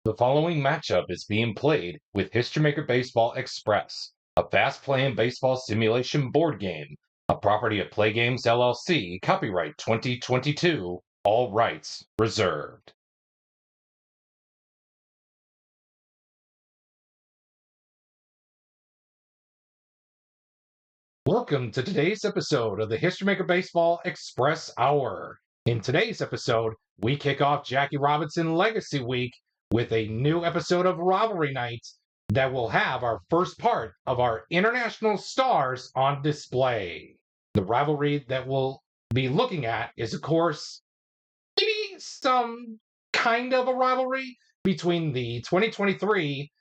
The following matchup is being played with History Maker Baseball Express, a fast-playing baseball simulation board game, a property of Play Games LLC, copyright 2022, all rights reserved. Welcome to today's episode of the History Maker Baseball Express Hour. In today's episode, we kick off Jackie Robinson Legacy Week with a new episode of Rivalry Night that will have our first part of our international stars on display. The rivalry that we'll be looking at is, of course, maybe some kind of a rivalry between the 2023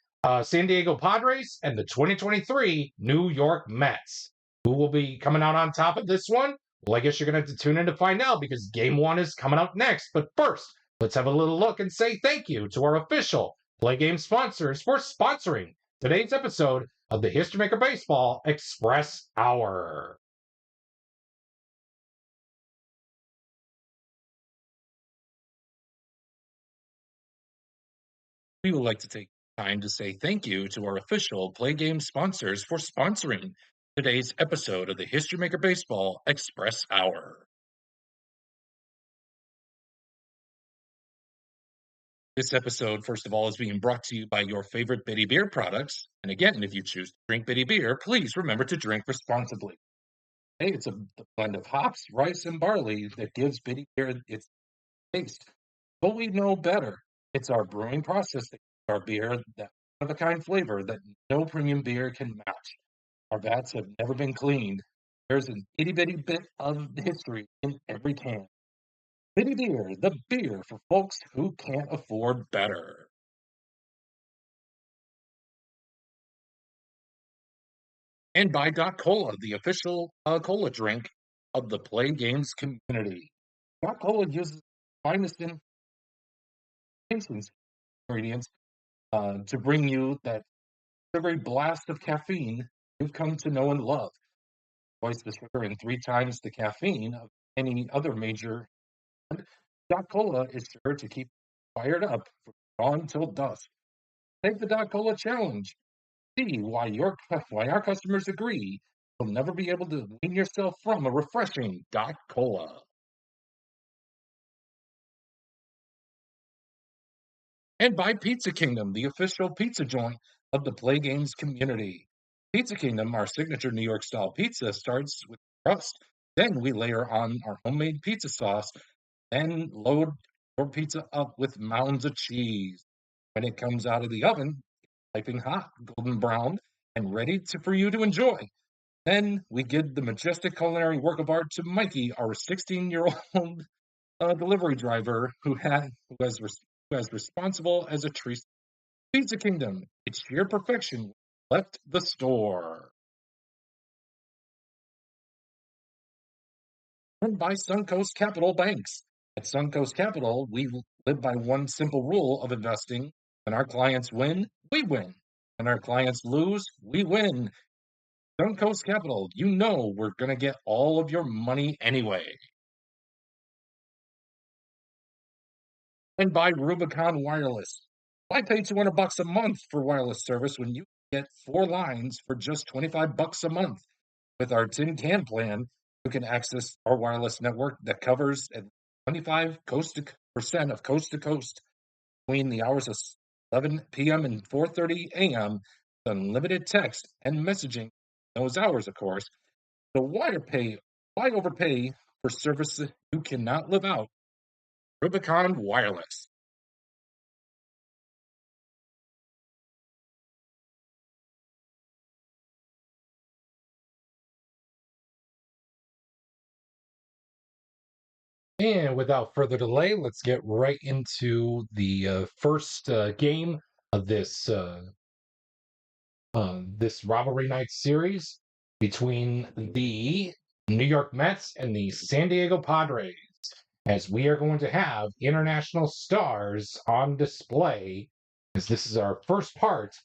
San Diego Padres and the 2023 New York Mets. Who will be coming out on top of this one? Well, I guess you're going to have to tune in to find out because game one is coming up next. But first, let's have a little look and say thank you to our official Play Game sponsors for sponsoring today's episode of the History Maker Baseball Express Hour. We would like to take time to say thank you to our official Play Game sponsors for sponsoring today's episode of the History Maker Baseball Express Hour. This episode, first of all, is being brought to you by your favorite Bitty Beer products. And again, if you choose to drink Bitty Beer, please remember to drink responsibly. Hey, it's a blend of hops, rice, and barley that gives Bitty Beer its taste. But we know better. It's our brewing process that gives our beer that one-of-a-kind flavor that no premium beer can match. Our vats have never been cleaned. There's an itty-bitty bit of history in every can. Bitty Beer, the beer for folks who can't afford better. And by Doc Cola, the official cola drink of the Play Games community. Doc Cola uses the finest ingredients to bring you that sugary blast of caffeine you've come to know and love. Twice the sugar and 3 times the caffeine of any other major. Doc Cola is sure to keep fired up from dawn till dusk. Take the Doc Cola challenge. See why our customers agree you'll never be able to wean yourself from a refreshing Doc Cola. And by Pizza Kingdom, the official pizza joint of the Play Games community. Pizza Kingdom, our signature New York style pizza, starts with crust. Then we layer on our homemade pizza sauce, then load your pizza up with mounds of cheese. When it comes out of the oven, piping hot, golden brown, and ready for you to enjoy. Then we give the majestic culinary work of art to Mikey, our 16-year-old delivery driver who has responsible as a tree. Pizza Kingdom, it's sheer perfection. Left the store. And by Suncoast Capital Banks. At Suncoast Capital, we live by one simple rule of investing. When our clients win, we win. When our clients lose, we win. Suncoast Capital, you know we're going to get all of your money anyway. And by Rubicon Wireless. Why pay $200 a month for wireless service when you get 4 lines for just $25 a month? With our tin can plan, you can access our wireless network that covers at 25% of coast to coast between the hours of 11 p.m. and 4:30 a.m. with unlimited text and messaging those hours, of course. So why overpay for services you cannot live out? Rubicon Wireless. And without further delay, let's get right into the first game of this Rivalry Night series between the New York Mets and the San Diego Padres, as we are going to have international stars on display, as this is our first part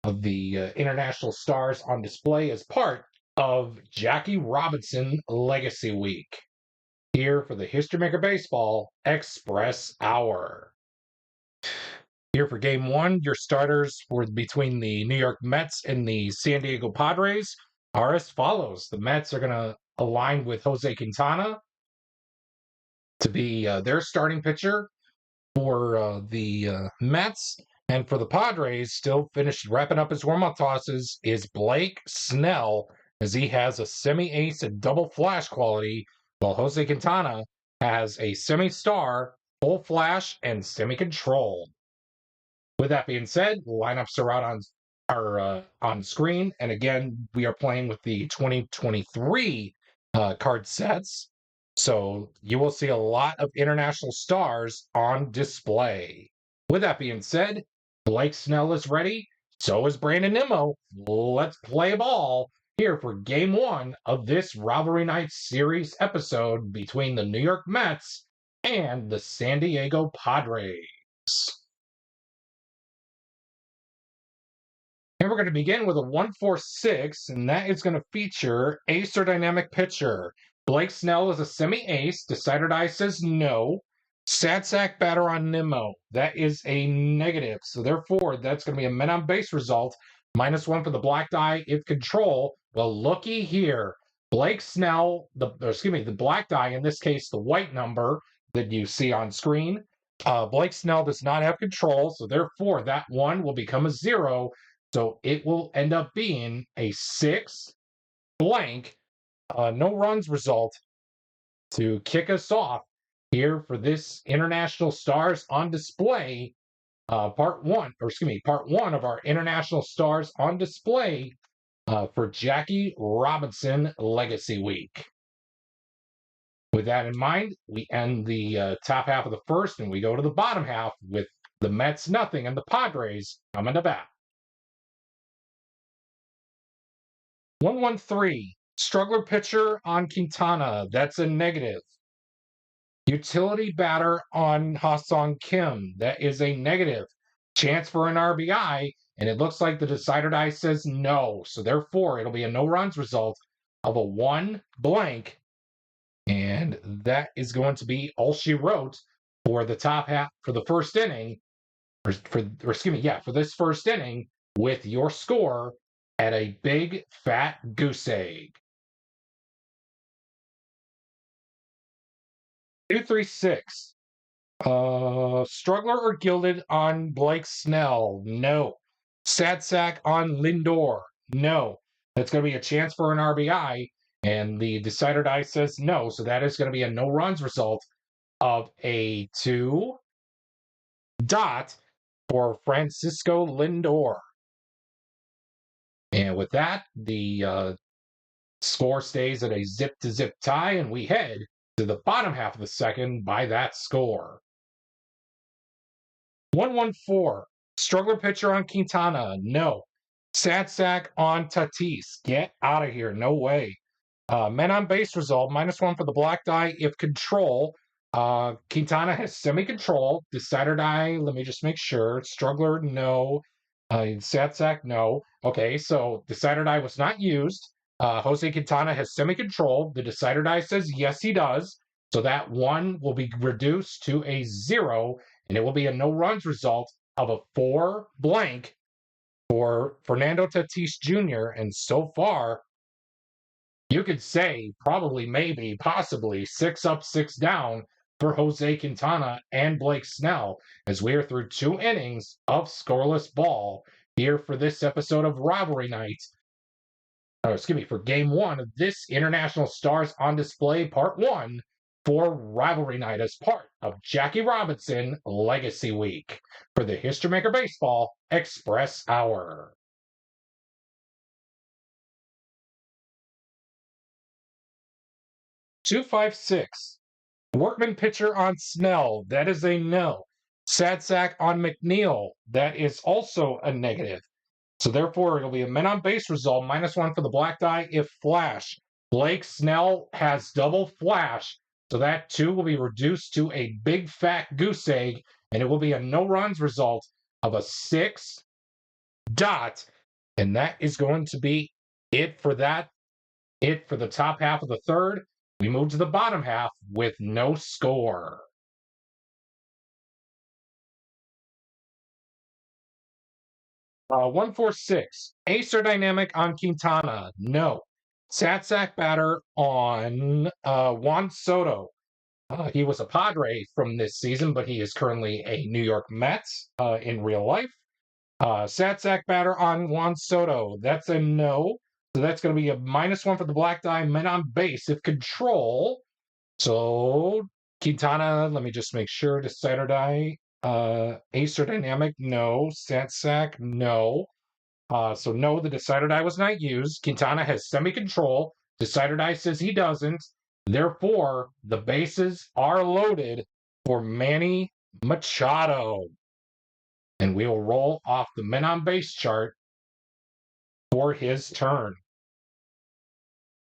of the international stars on display as part of Jackie Robinson Legacy Week here for the History Maker Baseball Express Hour. Here for game one, your starters for between the New York Mets and the San Diego Padres are as follows. The Mets are going to align with Jose Quintana to be their starting pitcher for the Mets. And for the Padres, still finished wrapping up his warm-up tosses, is Blake Snell, as he has a semi-ace and double flash quality, while Jose Quintana has a semi-star, full flash, and semi-control. With that being said, lineups are on screen, and again, we are playing with the 2023 card sets. So you will see a lot of international stars on display. With that being said, Blake Snell is ready. So is Brandon Nimmo. Let's play ball here for game one of this Rivalry Night series episode between the New York Mets and the San Diego Padres. And we're going to begin with a 1-4-6, and that is going to feature ace or dynamic pitcher. Blake Snell is a semi-ace. Decider Die says no. Sad sack batter on Nimmo. That is a negative. So therefore, that's going to be a men on base result. -1 for the black die if control. Well, looky here. Blake Snell, the black die, in this case, the white number that you see on screen. Blake Snell does not have control, so therefore that one will become a 0. So it will end up being a 6 blank, no runs result to kick us off here for this International Stars on Display, part one of our International Stars on Display for Jackie Robinson Legacy Week. With that in mind, we end the top half of the first and we go to the bottom half with the Mets nothing and the Padres coming to bat. 1-1-3. Struggler pitcher on Quintana. That's a negative. Utility batter on Ha-Sung Kim. That is a negative. Chance for an RBI, and it looks like the decider die says no. So therefore, it'll be a no runs result of a 1 blank. And that is going to be all she wrote for the top half for the first inning. For this first inning with your score at a big fat goose egg. 2-3-6. Struggler or gilded on Blake Snell? No. Sad sack on Lindor? No. That's going to be a chance for an RBI, and the decider die says no, so that is going to be a no runs result of a 2 dot for Francisco Lindor. And with that, the score stays at a zip-to-zip tie, and we head to the bottom half of the second by that score. 1-1-4. Struggler pitcher on Quintana. No. Sad sack on Tatis. Get out of here. No way. Men on base result. -1 for the black die if control. Quintana has semi-control. Decider die, let me just make sure. Struggler, no. Sad sack, no. Okay, so decider die was not used. Jose Quintana has semi-control. The decider die says yes, he does. So that 1 will be reduced to a 0, and it will be a no runs result of a 4 blank for Fernando Tatis Jr. And so far, you could say probably, maybe, possibly 6 up, 6 down for Jose Quintana and Blake Snell as we are through 2 innings of scoreless ball here for this episode of Rivalry Night. For game 1 of this International Stars on Display Part 1 for Rivalry Night as part of Jackie Robinson Legacy Week for the History Maker Baseball Express Hour. 2-5-6. Workman pitcher on Snell. That is a no. Sad sack on McNeil. That is also a negative. So therefore, it'll be a men on base result. -1 for the black die if flash. Blake Snell has double flash. So that 2 will be reduced to a big fat goose egg. And it will be a no runs result of a 6 dot. And that is going to be it for that. It for the top half of the third. We move to the bottom half with no score. 146. Acer dynamic on Quintana. No. Sat-sack batter on Juan Soto. He was a Padre from this season, but he is currently a New York Mets in real life. Sat-sack batter on Juan Soto. That's a no. So that's going to be a -1 for the black die. Men on base if control. So Quintana, let me just make sure. Decider die. Acer dynamic, no. Sat-sack, no. So no, the decider die was not used. Quintana has semi-control. Decider die says he doesn't. Therefore, the bases are loaded for Manny Machado. And we will roll off the men on base chart for his turn.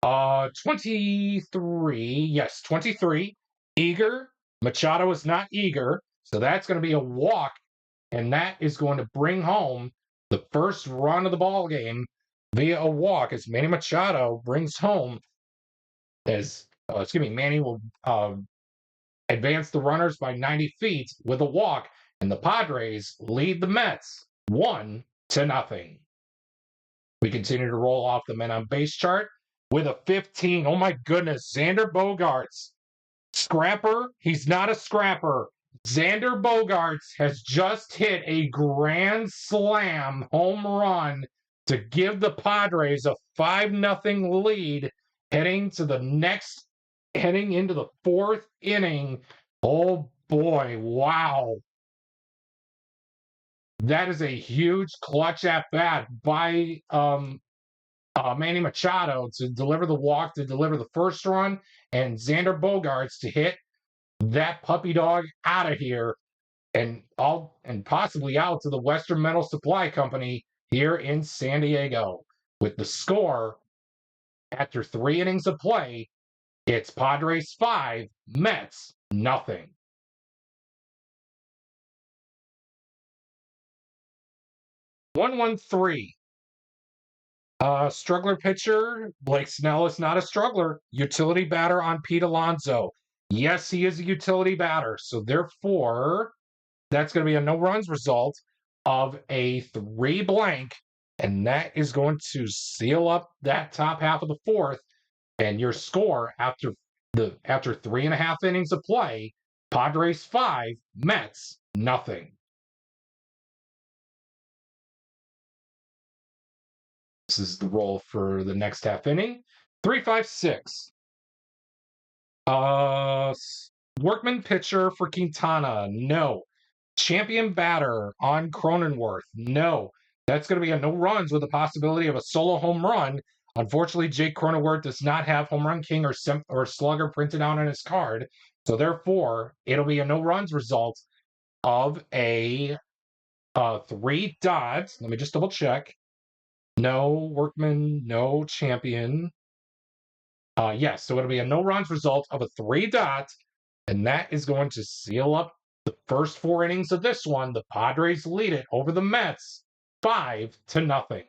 23. Yes, 23. Eager. Machado is not eager. So that's going to be a walk. And that is going to bring home the first run of the ball game via a walk as Manny Machado brings home Manny will advance the runners by 90 feet with a walk, and the Padres lead the Mets 1-0. We continue to roll off the men on base chart with a 15. Oh my goodness, Xander Bogaerts. Scrapper, he's not a scrapper. Xander Bogaerts has just hit a grand slam home run to give the Padres a 5-0 lead heading into the fourth inning. Oh boy, wow. That is a huge clutch at bat by Manny Machado to deliver the walk, to deliver the first run, and Xander Bogaerts to hit that puppy dog out of here and possibly out to the Western Metal Supply Company here in San Diego. With the score after 3 innings of play, it's Padres 5, Mets nothing. (113) Struggler pitcher, Blake Snell is not a struggler. Utility batter on Pete Alonso. Yes, he is a utility batter. So therefore, that's going to be a no runs result of a 3 blank. And that is going to seal up that top half of the fourth. And your score after 3.5 innings of play, Padres 5, Mets nothing. This is the roll for the next half inning. 3-5-6. Workman pitcher for Quintana. No. Champion batter on Cronenworth. No. That's going to be a no runs with the possibility of a solo home run. Unfortunately, Jake Cronenworth does not have home run king or slugger printed out on his card. So therefore, it'll be a no runs result of a 3 dots. Let me just double check. No Workman, no Champion. Yes, so it'll be a no runs result of a 3 dot, and that is going to seal up the first 4 innings of this one. The Padres lead it over the Mets 5-0.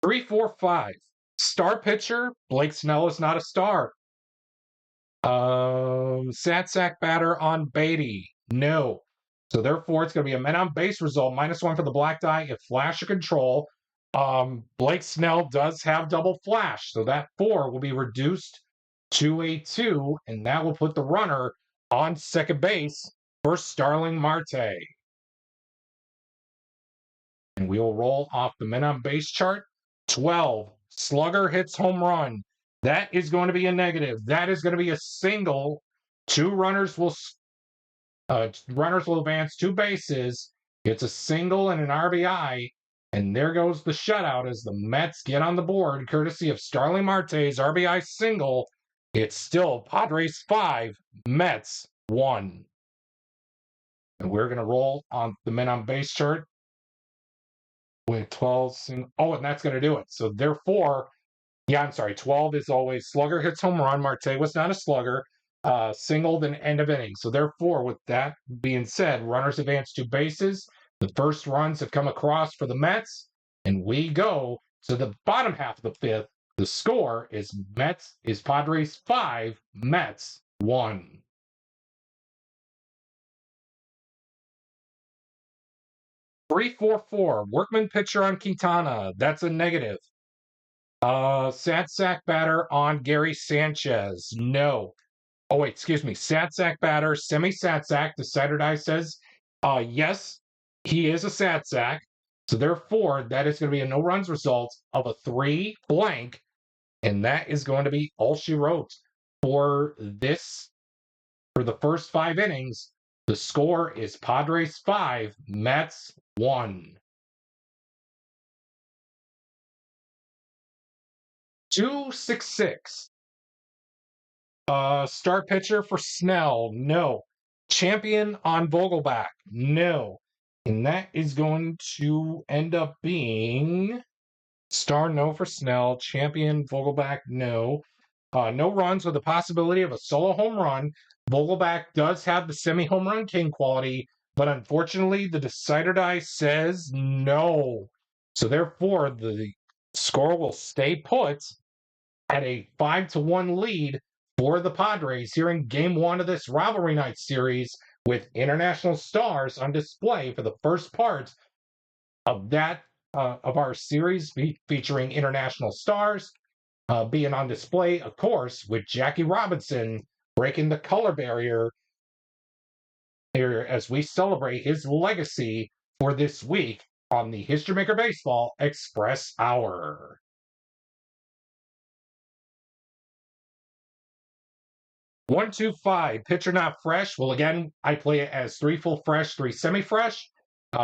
3-4-5. Star pitcher, Blake Snell is not a star. Sat-sack batter on Beatty. No. So therefore, it's going to be a men on base result, -1 for the black die if flash or control. Blake Snell does have double flash, so that 4 will be reduced to a 2, and that will put the runner on second base for Starling Marte. And we will roll off the men on base chart. 12. Slugger hits home run. That is going to be a negative. That is going to be a single. 2 runners will advance 2 bases. It's a single and an RBI. And there goes the shutout as the Mets get on the board, courtesy of Starling Marte's RBI single. It's still Padres 5, Mets 1. And we're going to roll on the men on base chart with 12. And that's going to do it. So therefore, 12 is always slugger hits home run. Marte was not a slugger. Single, then end of inning. So therefore, with that being said, runners advance 2 bases. The first runs have come across for the Mets, and we go to the bottom half of the 5th. The score is Padres 5, Mets 1. 3-4-4. Workman pitcher on Quintana. That's a negative. Sad sack batter on Gary Sanchez. No. Oh, wait, excuse me. Sad sack batter, semi-sad sack. The Decider Die says, yes, he is a sad sack. So therefore, that is going to be a no runs result of a 3 blank. And that is going to be all she wrote for this, for the first 5 innings. The score is Padres 5, Mets 1. 2-6-6. Star pitcher for Snell, no. Champion on Vogelback, no. And that is going to end up being star no for Snell, champion Vogelback, no. No runs with the possibility of a solo home run. Vogelback does have the semi-home run king quality, but unfortunately the Decider Die says no. So therefore, the score will stay put at a 5-1 lead for the Padres here in Game 1 of this Rivalry Night series, with international stars on display for the first part of that of our series, featuring international stars being on display, of course, with Jackie Robinson breaking the color barrier here as we celebrate his legacy for this week on the History Maker Baseball Express Hour. 1-2-5, pitcher not fresh. Well, again, I play it as 3 full fresh, 3 semi-fresh.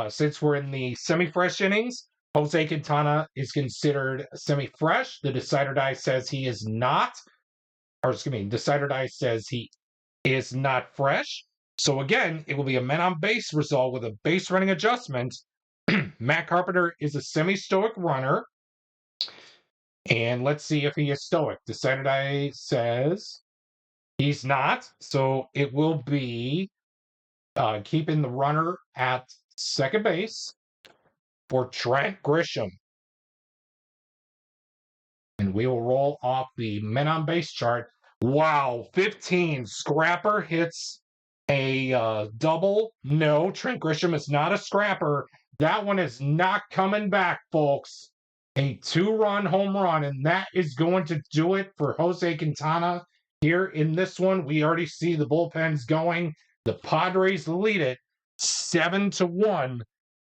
Since we're in the semi-fresh innings, Jose Quintana is considered semi-fresh. The Decider Die says he is not. Or excuse me, Decider Die says he is not fresh. So again, it will be a men on base result with a base running adjustment. Matt Carpenter is a semi-stoic runner. And let's see if he is stoic. Decider Die says he's not, so it will be keeping the runner at second base for Trent Grisham. And we will roll off the men on base chart. Wow, 15. Scrapper hits a double. No, Trent Grisham is not a scrapper. That one is not coming back, folks. A 2-run home run, and that is going to do it for Jose Quintana. Here in this one, we already see the bullpens going. The Padres lead it 7-1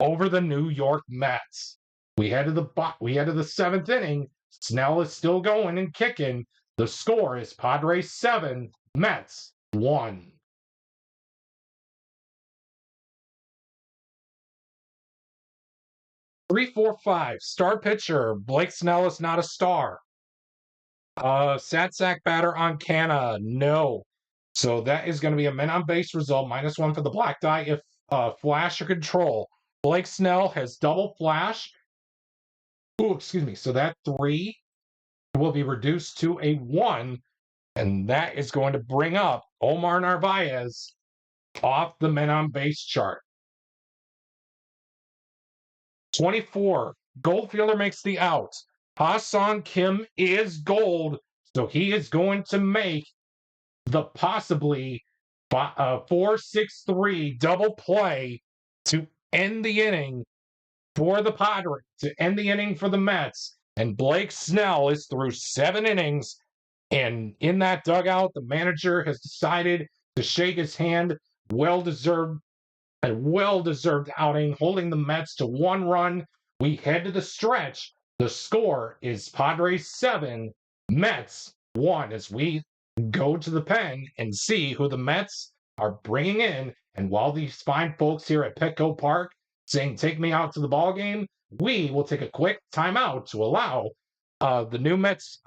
over the New York Mets. We head to the 7th inning. Snell is still going and kicking. The score is Padres 7, Mets 1. Three, 4, 5. Star pitcher Blake Snell is not a star. Sad sack batter on Canna, no. So that is going to be a men on base result, -1 for the black die if flash or control. Blake Snell has double flash. Oh, excuse me. So that 3 will be reduced to a 1, and that is going to bring up Omar Narvaez off the men on base chart. 24. Goldfielder makes the out. Ha-Seong Kim is gold, so he is going to make the possibly 4-6-3 double play to end the inning for the Padres, to end the inning for the Mets. And Blake Snell is through 7 innings. And in that dugout, the manager has decided to shake his hand. A well-deserved outing, holding the Mets to 1 run. We head to the stretch. The score is Padres 7, Mets 1, as we go to the pen and see who the Mets are bringing in. And while these fine folks here at Petco Park saying, "Take me out to the ball game," we will take a quick timeout to allow the new Mets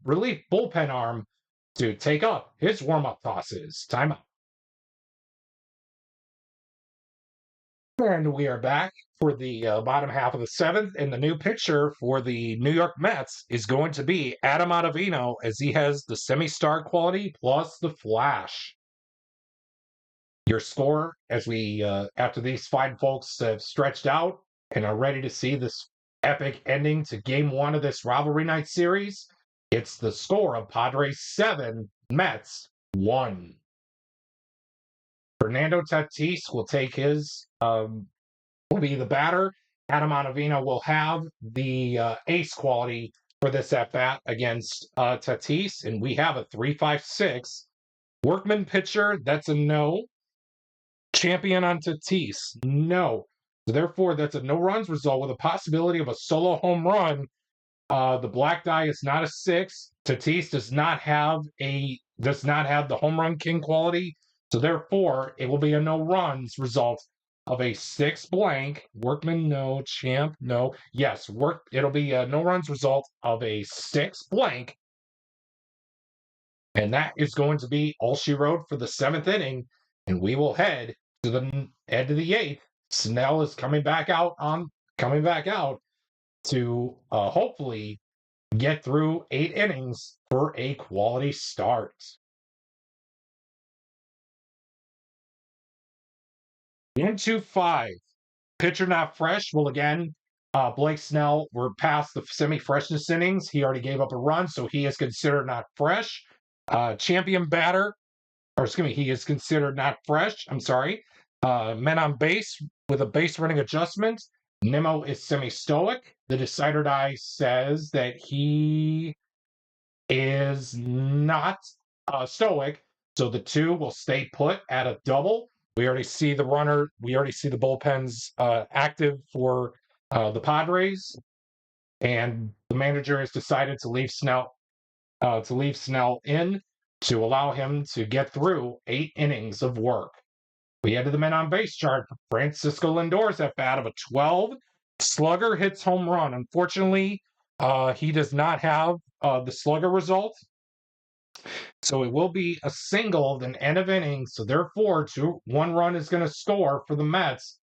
relief bullpen arm to take up his warm-up tosses. Timeout. And we are back for the bottom half of the 7th, and the new pitcher for the New York Mets is going to be Adam Ottavino, as he has the semi-star quality plus the flash. Your score, as we, after these fine folks have stretched out and are ready to see this epic ending to Game 1 of this Rivalry Night series, it's the score of Padres 7, Mets 1. Fernando Tatis will take his will be the batter. Adam Ottavino will have the ace quality for this at bat against Tatis, and we have a 3.56. Workman pitcher, that's a no. Champion on Tatis, no. So therefore, that's a no runs result with a possibility of a solo home run. The black die is not a 6. Tatis does not have the home run king quality. So therefore, it will be a no runs result of a 6 blank. Workman, no. Champ, no. Yes, it'll be a no runs result of a 6 blank. And that is going to be all she wrote for the 7th inning. And we will head to the end of the 8th. Snell is coming back out to hopefully get through 8 innings for a quality start. 1-2-5. Pitcher not fresh. Well, again, Blake Snell, we're past the semi-freshness innings. He already gave up a run, so he is considered not fresh. Champion batter, or excuse me, he is considered not fresh. I'm sorry. Men on base with a base running adjustment. Nimmo is semi-stoic. The decider die says that he is not stoic, so the 2 will stay put at a double. We already see the bullpens active for the Padres, and the manager has decided to leave Snell in to allow him to get through 8 innings of work. We head to the men on base chart. Francisco Lindor's at bat of a 12. Slugger hits home run. Unfortunately, he does not have the slugger result. So it will be a single, then end of inning. So therefore, 1 run is going to score for the Mets,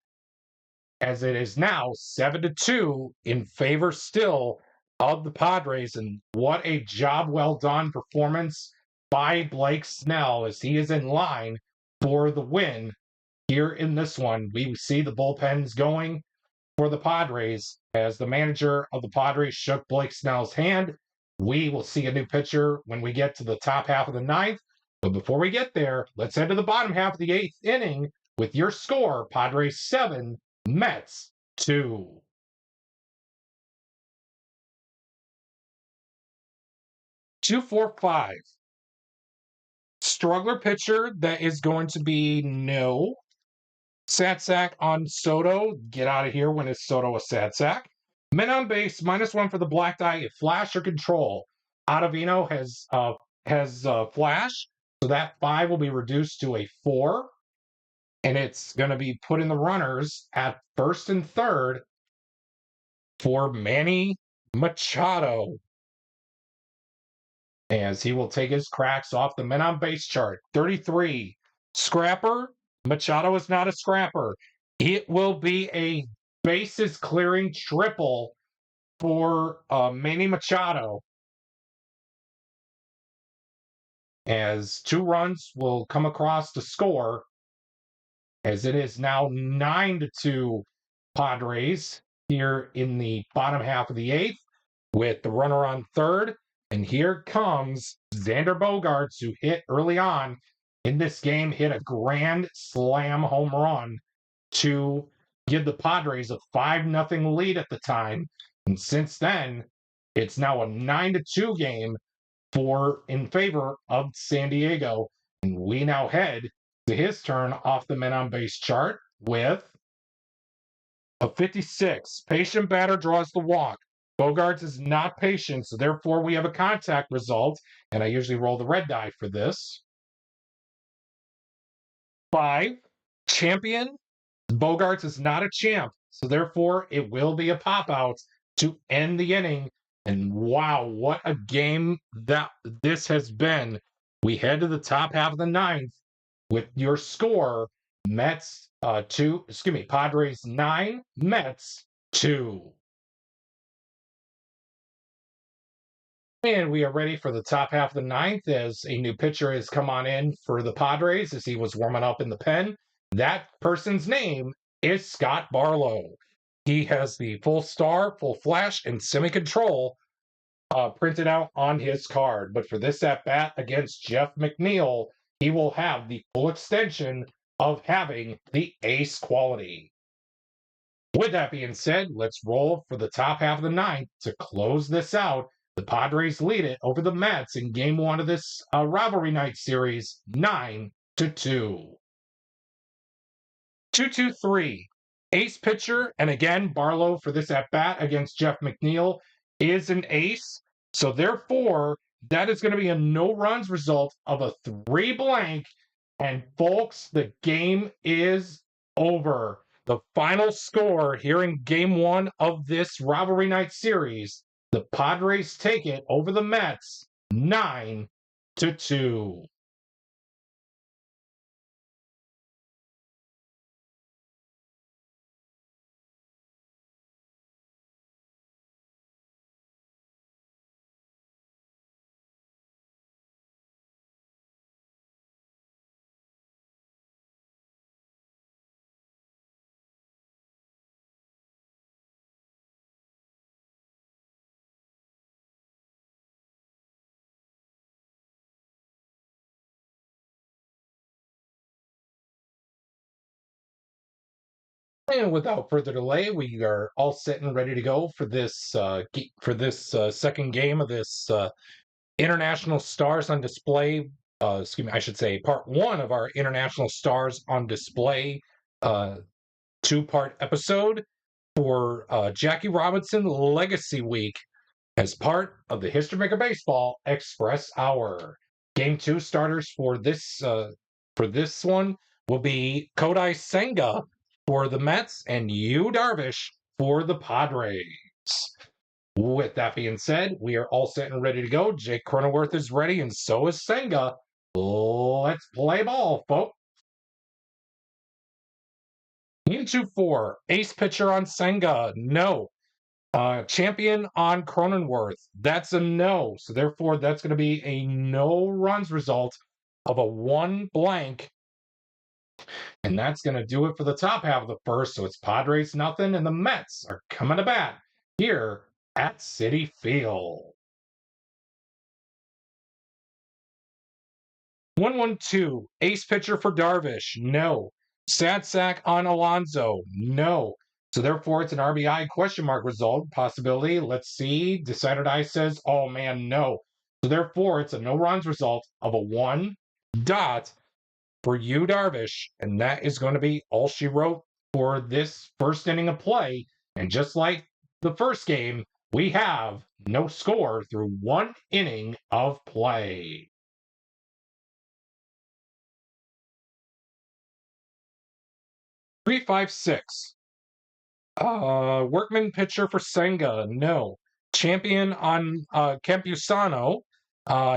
as it is now 7-2 in favor still of the Padres. And what a job well done performance by Blake Snell, as he is in line for the win here in this one. We see the bullpens going for the Padres as the manager of the Padres shook Blake Snell's hand. We will see a new pitcher when we get to the top half of the 9th. But before we get there, let's head to the bottom half of the 8th inning with your score: Padres 7, Mets 2. 2-4-5. Struggler pitcher, that is going to be no. Sad sack on Soto. Get out of here when it's Soto a sad sack. Men on base, -1 for the black die if flash or control. Ottavino has flash, so that 5 will be reduced to a 4. And it's going to be put in the runners at first and third for Manny Machado, as he will take his cracks off the men on base chart. 33. Scrapper. Machado is not a scrapper. It will be a bases clearing triple for Manny Machado, as 2 runs will come across to score, as it is now 9-2 Padres here in the bottom half of the 8th with the runner on third. And here comes Xander Bogaerts, who hit early on in this game, hit a grand slam home run to give the Padres a 5-0 lead at the time. And since then, it's now a 9-2 game in favor of San Diego. And we now head to his turn off the men on base chart with a 56. Patient batter draws the walk. Bogaerts is not patient, so therefore we have a contact result, and I usually roll the red die for this. 5. Champion. Bogaerts is not a champ, so therefore it will be a pop-out to end the inning. And wow, what a game that this has been. We head to the top half of the 9th with your score: Padres 9, Mets 2. And we are ready for the top half of the 9th, as a new pitcher has come on in for the Padres as he was warming up in the pen. That person's name is Scott Barlow. He has the full star, full flash, and semi-control printed out on his card. But for this at-bat against Jeff McNeil, he will have the full extension of having the ace quality. With that being said, let's roll for the top half of the ninth to close this out. The Padres lead it over the Mets in game one of this Rivalry Night series, 9-2. 2-2-3. Ace pitcher, and again, Barlow for this at bat against Jeff McNeil is an ace. So therefore, that is going to be a no runs result of a 3 blank. And folks, the game is over. The final score here in game one of this Rivalry Night series, the Padres take it over the Mets 9-2. And without further delay, we are all set and ready to go for this second game of this International Stars on Display. Excuse me, I should say part one of our International Stars on Display 2-part episode for Jackie Robinson Legacy Week as part of the History Maker Baseball Express Hour. Game two starters for this one will be Kodai Senga for the Mets and Yu Darvish for the Padres. With that being said, we are all set and ready to go. Jake Cronenworth is ready, and so is Senga. Let's play ball, folks. Into 4. Ace pitcher on Senga. No. Champion on Cronenworth. That's a no. So therefore, that's going to be a no runs result of a 1 blank. And that's going to do it for the top half of the first. So it's Padres nothing, and the Mets are coming to bat here at Citi Field. 1-1-2. Ace pitcher for Darvish. No. Sad sack on Alonso. No. So therefore, it's an RBI question mark result possibility. Let's see. Decided I says, oh man, no. So therefore, it's a no runs result of a 1 dot for Yu Darvish. And that is going to be all she wrote for this first inning of play. And just like the first game, we have no score through 1 inning of play. 3-5-6. Workman pitcher for Senga. No. Champion on Campusano.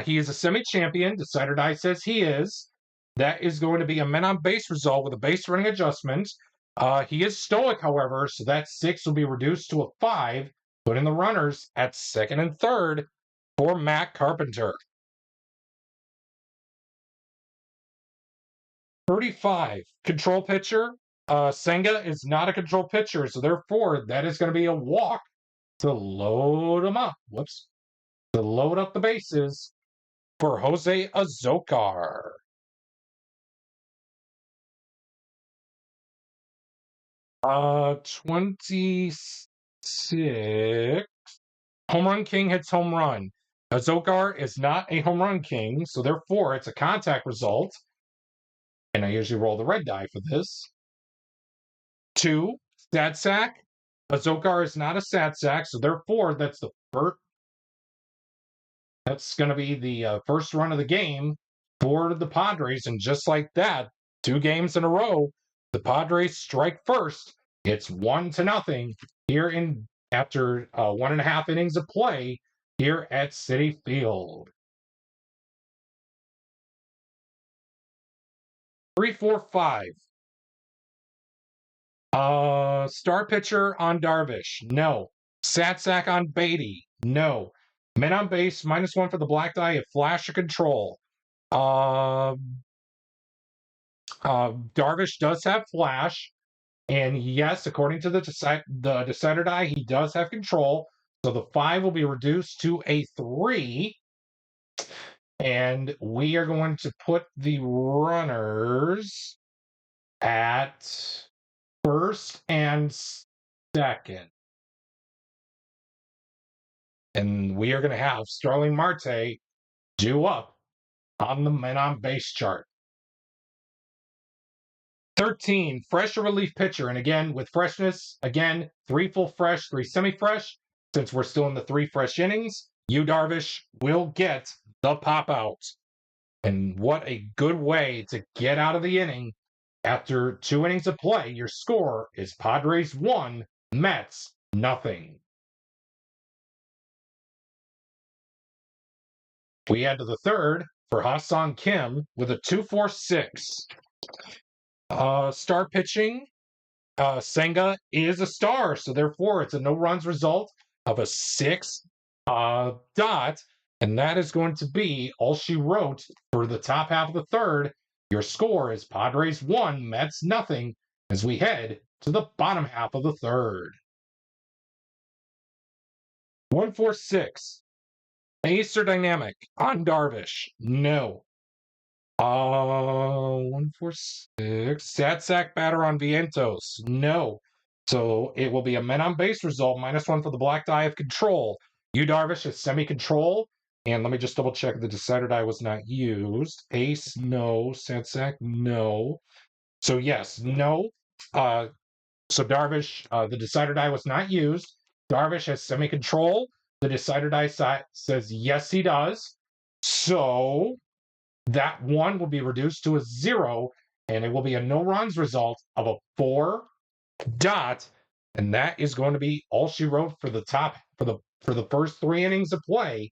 He is a semi-champion. Decided I says he is. That is going to be a men on base result with a base running adjustment. He is stoic, however, so that 6 will be reduced to a 5, putting the runners at second and third for Matt Carpenter. 35. Control pitcher. Senga is not a control pitcher, so therefore that is going to be a walk to load them up. Whoops. To load up the bases for Jose Azocar. 26. Home run king hits home run. Azocar is not a home run king, so therefore it's a contact result. And I usually roll the red die for this. 2, sad sack. Azocar is not a sad sack, so therefore that's the first. That's going to be the first run of the game for the Padres, and just like that, 2 games in a row, the Padres strike first. It's 1-0 here in after 1.5 innings of play here at Citi Field. 3-4-5. Star pitcher on Darvish. No. Sad sack on Beatty. No. Men on base, -1 for the black die at flash of control. Darvish does have flash. And yes, according to the decider die, he does have control. So the 5 will be reduced to a 3. And we are going to put the runners at first and second. And we are going to have Starling Marte due up on the men on base chart. 13, fresh relief pitcher. And again, with freshness, again, 3 full fresh, 3 semi-fresh. Since we're still in the 3 fresh innings, Yu Darvish will get the pop out. And what a good way to get out of the inning. After 2 innings of play, your score is Padres 1, Mets nothing. We head to the third for Ha-Seong Kim with a 2.46. Star pitching. Senga is a star, so therefore it's a no runs result of a 6 dot, and that is going to be all she wrote for the top half of the third. Your score is Padres 1, Mets nothing, as we head to the bottom half of the third. 1.46. Acer Dynamic on Darvish. No. 1.46. Sad sack batter on Vientos. No. So it will be a men on base result, -1 for the black die of control. Yu Darvish is semi-control. And let me just double check the decider die was not used. Ace, no. Sad sack, no. So yes, no. So Darvish, the decider die was not used. Darvish has semi-control. The decider die says yes, he does. So that 1 will be reduced to a 0, and it will be a no runs result of a 4 dot, and that is going to be all she wrote for the top for the first 3 innings of play.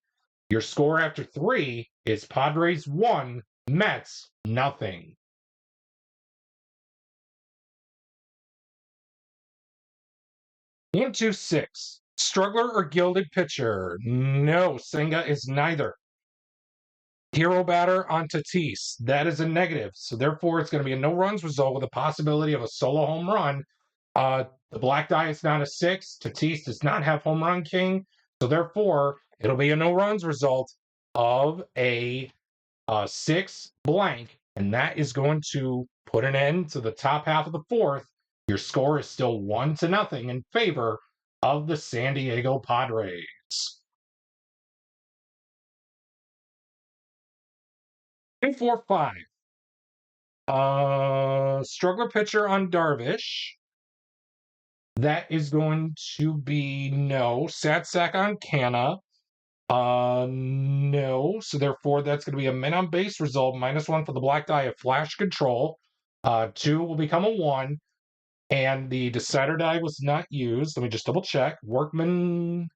Your score after 3 is Padres 1, Mets nothing. 1.26. Struggler or gilded pitcher? No, Senga is neither. Hero batter on Tatis. That is a negative. So therefore, it's going to be a no runs result with a possibility of a solo home run. The black die is not a 6. Tatis does not have home run king. So therefore, it'll be a no runs result of a 6 blank. And that is going to put an end to the top half of the fourth. Your score is still 1-0 in favor of the San Diego Padres. 2.45. Struggler pitcher on Darvish. That is going to be no. Sad sack on Canna. No. So therefore, that's going to be a men on base result, -1 for the black die of flash control. 2 will become a 1. And the decider die was not used. Let me just double check. Workman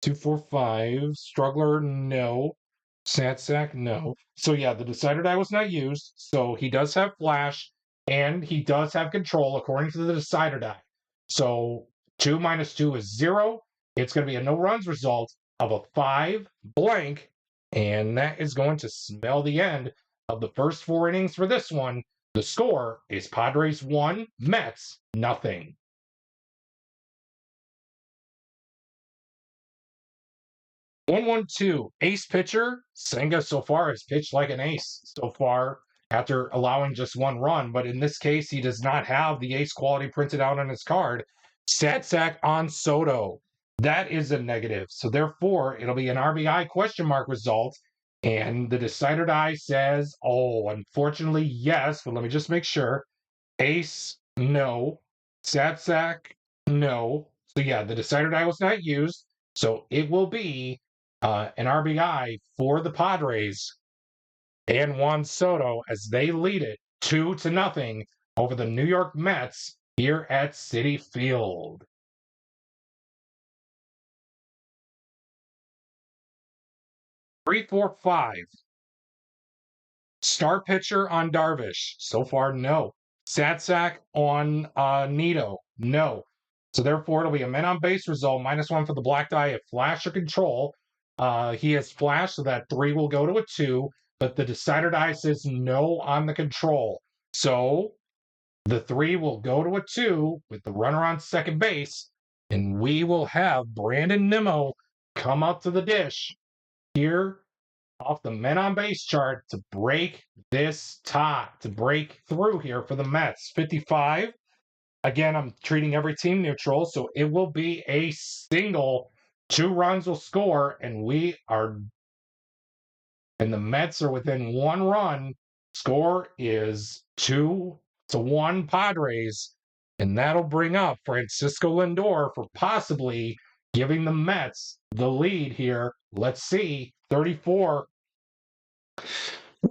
2.45. Struggler, no. Sad sack, no. So yeah, the decider die was not used. So he does have flash, and he does have control according to the decider die. So 2 minus 2 is 0. It's going to be a no runs result of a 5 blank, and that is going to spell the end of the first 4 innings for this one. The score is Padres 1, Mets nothing. 1.12. Ace pitcher. Senga so far has pitched like an ace so far after allowing just 1 run, but in this case, he does not have the ace quality printed out on his card. Stat sack on Soto. That is a negative. So therefore, it'll be an RBI question mark result. And the decider die says, oh, unfortunately, yes, but let me just make sure. Ace, no. Stat sack, no. So yeah, the decider die was not used. So it will be an RBI for the Padres and Juan Soto as they lead it 2-0 over the New York Mets here at Citi Field. Three, 4, 5. Star pitcher on Darvish. So far, no. Sad sack on Nito. No. So therefore, it'll be a men on base result, -1 for the black die of flash or control. He has flash, so that 3 will go to a 2, but the decider die says no on the control. So the 3 will go to a 2 with the runner on second base, and we will have Brandon Nimmo come up to the dish here off the men on base chart to break this tie, to break through here for the Mets. 55. again, I'm treating every team neutral, so it will be a single. 2 runs will score, and the Mets are within 1 run. Score is 2-1 Padres, and that'll bring up Francisco Lindor for possibly giving the Mets the lead here. Let's see, 34.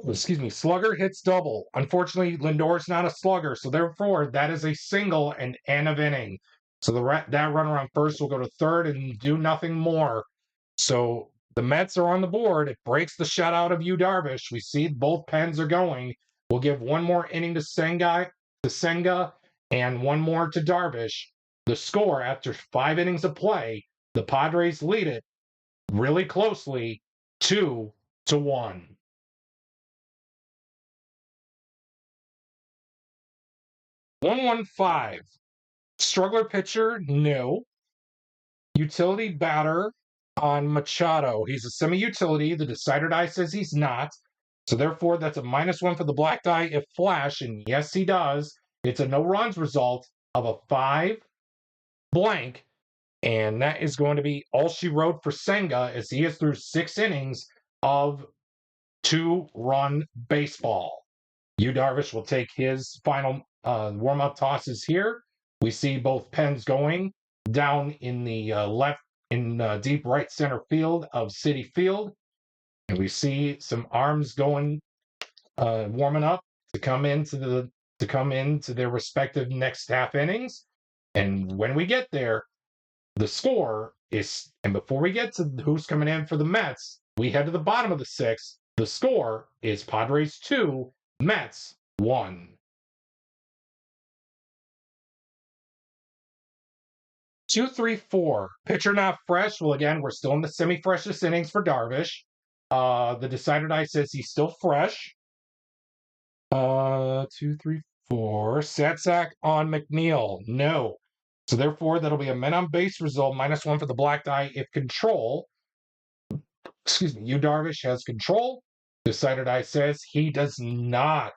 Excuse me, slugger hits double. Unfortunately, Lindor's not a slugger, so therefore that is a single and end of inning. So that runner on first will go to third and do nothing more. So the Mets are on the board. It breaks the shutout of Yu Darvish. We see both pens are going. We'll give one more inning to Senga, and one more to Darvish. The score after 5 innings of play, the Padres lead it really closely, 2-1. 115. Struggler pitcher, no. Utility batter on Machado. He's a semi-utility. The decider die says he's not. So therefore, that's a -1 for the black die if flash, and yes, he does. It's a no runs result of a 5 blank, and that is going to be all she wrote for Senga as he is through 6 innings of 2-run baseball. Yu Darvish will take his final warm-up tosses here. We see both pens going down in the deep right center field of Citi Field, and we see some arms going, warming up to come into their respective next half innings. And when we get there, the score is, and before we get to who's coming in for the Mets, we head to the bottom of the 6th. The score is Padres 2, Mets 1. 2, 3, 4. Pitcher not fresh. Well, again, we're still in the semi-freshest innings for Darvish. The decider die says he's still fresh. 2, 3, 4. Satsack on McNeil. No. So therefore, that'll be a men on base result, -1 for the black die if control. Excuse me, Yu Darvish has control. Decider die says he does not.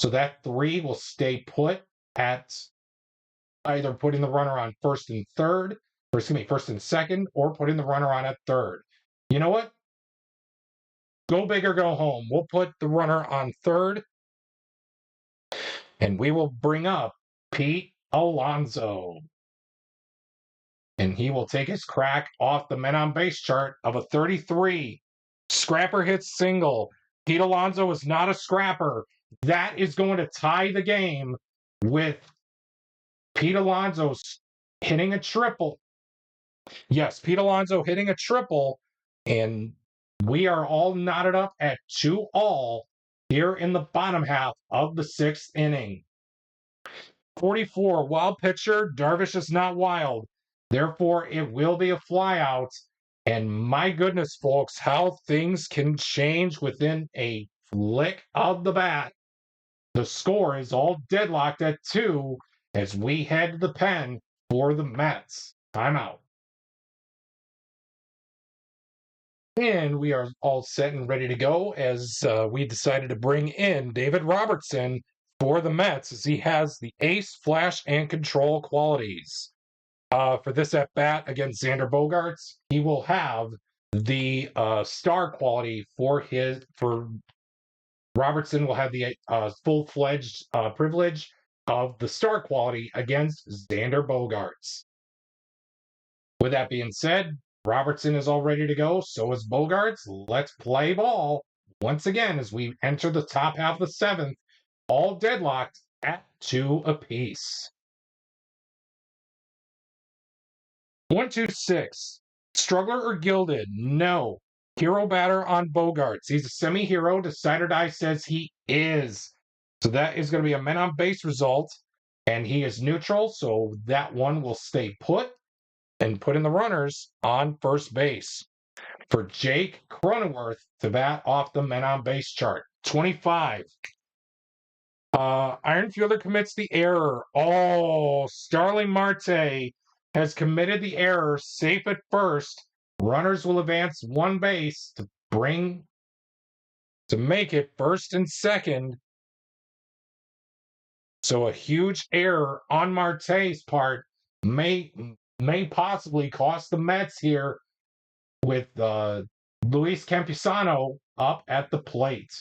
So that 3 will stay put at either putting the runner on first and second, or putting the runner on at third. You know what? Go big or go home. We'll put the runner on third, and we will bring up Pete Alonso. And he will take his crack off the men on base chart of a 33. Scrapper hits single. Pete Alonso is not a scrapper. That is going to tie the game with Pete Alonso hitting a triple. Yes, Pete Alonso hitting a triple, and we are all knotted up at 2-all here in the bottom half of the 6th inning. 44, wild pitcher. Darvish is not wild. Therefore, it will be a flyout. And my goodness, folks, how things can change within a flick of the bat. The score is all deadlocked at 2 as we head to the pen for the Mets. Timeout. And we are all set and ready to go as we decided to bring in David Robertson for the Mets as he has the ace, flash, and control qualities. For this at bat against Xander Bogaerts, he will have the star quality for Robertson will have the full-fledged privilege of the star quality against Xander Bogaerts. With that being said, Robertson is all ready to go. So is Bogaerts. Let's play ball once again as we enter the top half of the 7th, all deadlocked at 2 apiece. 1-2-6. Struggler or gilded? No. Hero batter on Bogaerts. He's a semi-hero. Decider die says he is. So that is going to be a men on base result. And he is neutral, so that one will stay put and put in the runners on first base. For Jake Cronenworth to bat off the men on base chart. 25. Iron Fielder commits the error. Oh, Starling Marte has committed the error. Safe at first. Runners will advance 1 base to make it first and second. So a huge error on Marte's part may possibly cost the Mets here with Luis Campusano up at the plate.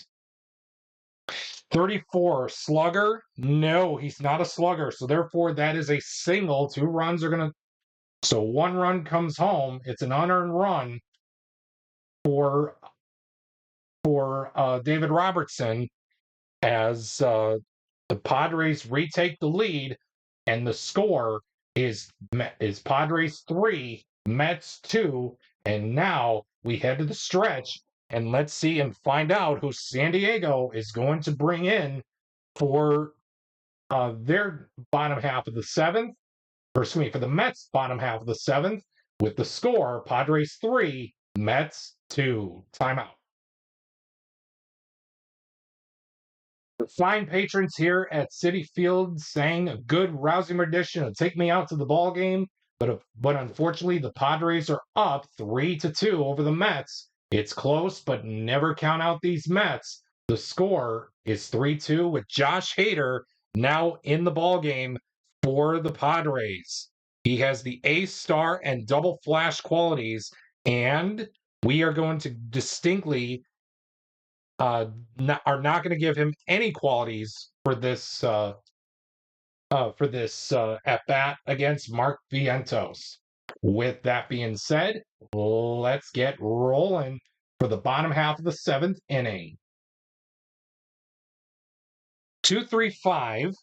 34 slugger? No, he's not a slugger. So therefore, that is a single. 2 runs are gonna. So 1 run comes home. It's an unearned run for David Robertson as the Padres retake the lead, and the score is Padres 3, Mets 2, and now we head to the stretch, and let's see and find out who San Diego is going to bring in for their bottom half of the 7th, or excuse me, for the Mets bottom half of the 7th, with the score Padres 3, Mets 2. Timeout. The fine patrons here at Citi Field sang a good, rousing rendition of "Take Me Out to the Ball Game," but unfortunately, the Padres are up 3-2 over the Mets. It's close, but never count out these Mets. The score is 3-2 with Josh Hader now in the ball game for the Padres. He has the ace, star, and double flash qualities, and we are going to distinctly are not going to give him any qualities for this at bat against Mark Vientos. With that being said, let's get rolling for the bottom half of the 7th inning. 2-3-5,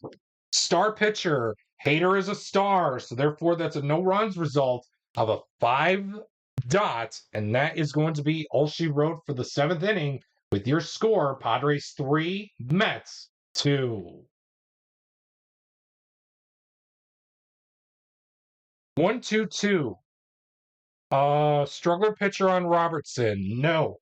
star pitcher. Hader is a star, so therefore that's a no runs result of a 5 dot, and that is going to be all she wrote for the 7th inning. With your score, Padres 3, Mets 2. 1-2-2. Struggler pitcher on Robertson. No.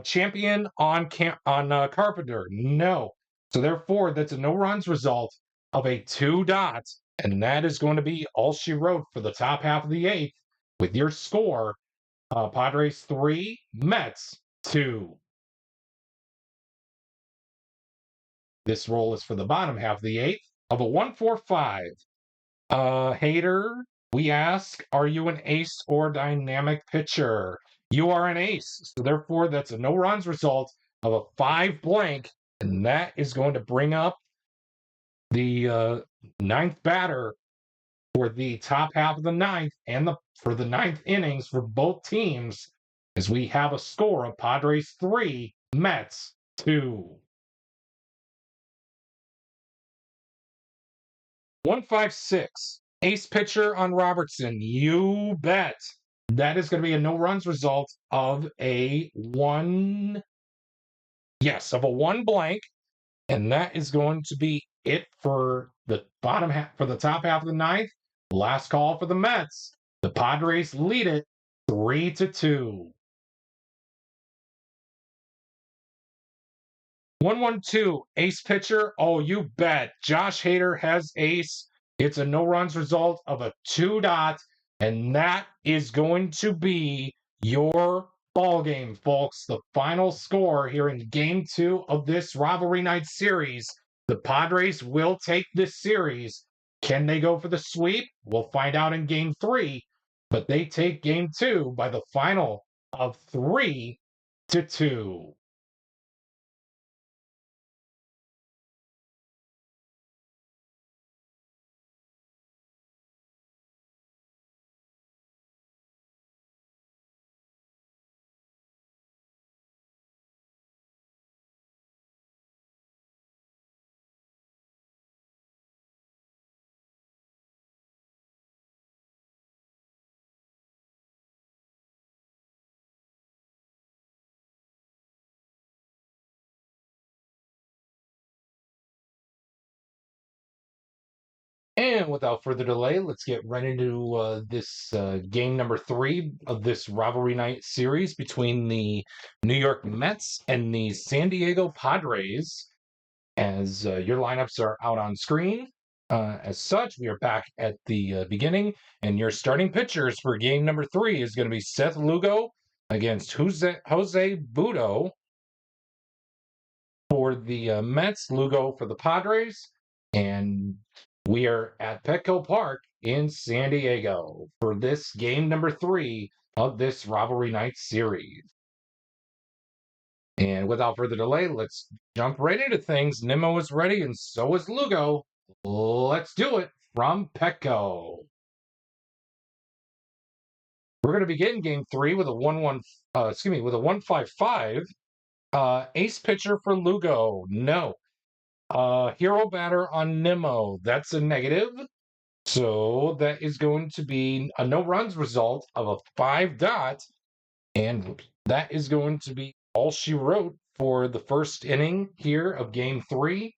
Champion on Carpenter. No. So therefore, that's a no runs result of a 2 dot, and that is going to be all she wrote for the top half of the 8th. With your score, Padres 3, Mets 2. This roll is for the bottom half of the 8th of a 1-4-5. Hader, we ask, are you an ace or dynamic pitcher? You are an ace, so therefore that's a no runs result of a 5 blank, and that is going to bring up the 9th batter for the top half of the 9th and for the 9th innings for both teams, as we have a score of Padres 3, Mets 2. 1-5-6. Ace pitcher on Robertson. You bet. That is going to be a no runs result of a 1. Yes, of a 1 blank. And that is going to be it for the bottom half, for the top half of the 9th. Last call for the Mets. The Padres lead it 3-2. 1-1-2, ace pitcher. Oh, you bet. Josh Hader has ace. It's a no runs result of a 2 dot, and that is going to be your ball game, folks. The final score here in game 2 of this Rivalry Night series. The Padres will take this series. Can they go for the sweep? We'll find out in game 3, but they take game 2 by the final of 3-2. And without further delay, let's get right into this game number 3 of this Rivalry Night series between the New York Mets and the San Diego Padres. As your lineups are out on screen, as such, we are back at the beginning, and your starting pitchers for game number 3 is going to be Seth Lugo against Jose Budo for the Mets, Lugo for the Padres. And we are at Petco Park in San Diego for this game number 3 of this Rivalry Night series. And without further delay, let's jump right into things. Nimmo is ready, and so is Lugo. Let's do it from Petco. We're going to begin game 3 with a 1-5-5. Ace pitcher for Lugo. No. Hero batter on Nimmo. That's a negative. So that is going to be a no runs result of a 5-dot. And that is going to be all she wrote for the first inning here of game 3.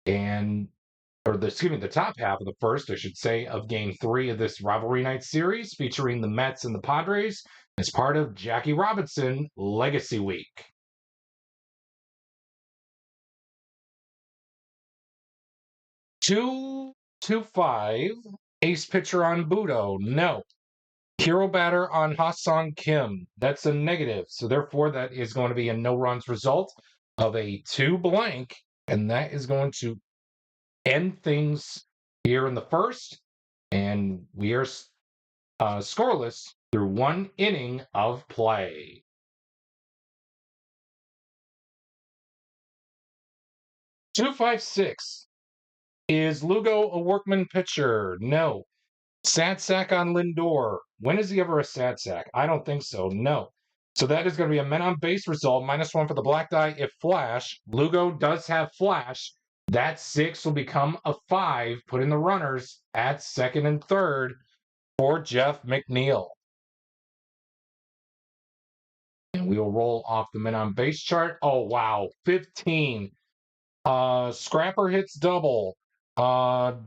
The top half of the first, I should say, of game 3 of this Rivalry Night series featuring the Mets and the Padres as part of Jackie Robinson Legacy Week. 2-5. Ace pitcher on Budo. No. Hero batter on Ha-Sung Kim. That's a negative. So therefore, that is going to be a no runs result of a 2 blank. And that is going to end things here in the first. And we are scoreless through 1 inning of play. 2-5-6. Is Lugo a workman pitcher? No. Sad sack on Lindor. When is he ever a sad sack? I don't think so. No. So that is going to be a men on base result. -1 for the black die if flash. Lugo does have flash. That 6 will become a 5. Put in the runners at second and third for Jeff McNeil. And we will roll off the men on base chart. Oh, wow. 15. Scrapper hits double.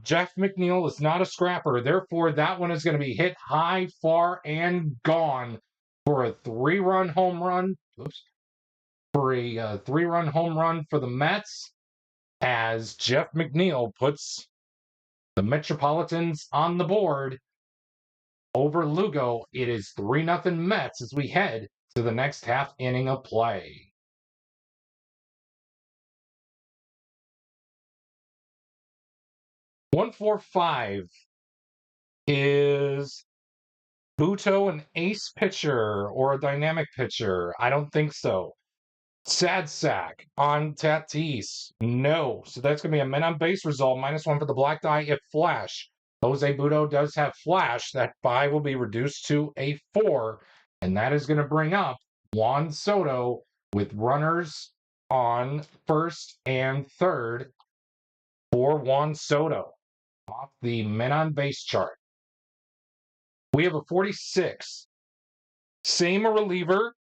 Jeff McNeil is not a scrapper. Therefore, that one is going to be hit high, far, and gone for a 3-run home run. For a 3-run home run for the Mets as Jeff McNeil puts the Metropolitans on the board over Lugo. It is 3-0 Mets as we head to the next half inning of play. 1-4-5. Is Buto an ace pitcher or a dynamic pitcher? I don't think so. Sad sack on Tatis. No. So that's going to be a men on base result. -1 for the black die if flash. Jose Buto does have flash. That 5 will be reduced to a 4. And that is going to bring up Juan Soto with runners on first and third for Juan Soto off the men on base chart. We have a 46. Same reliever.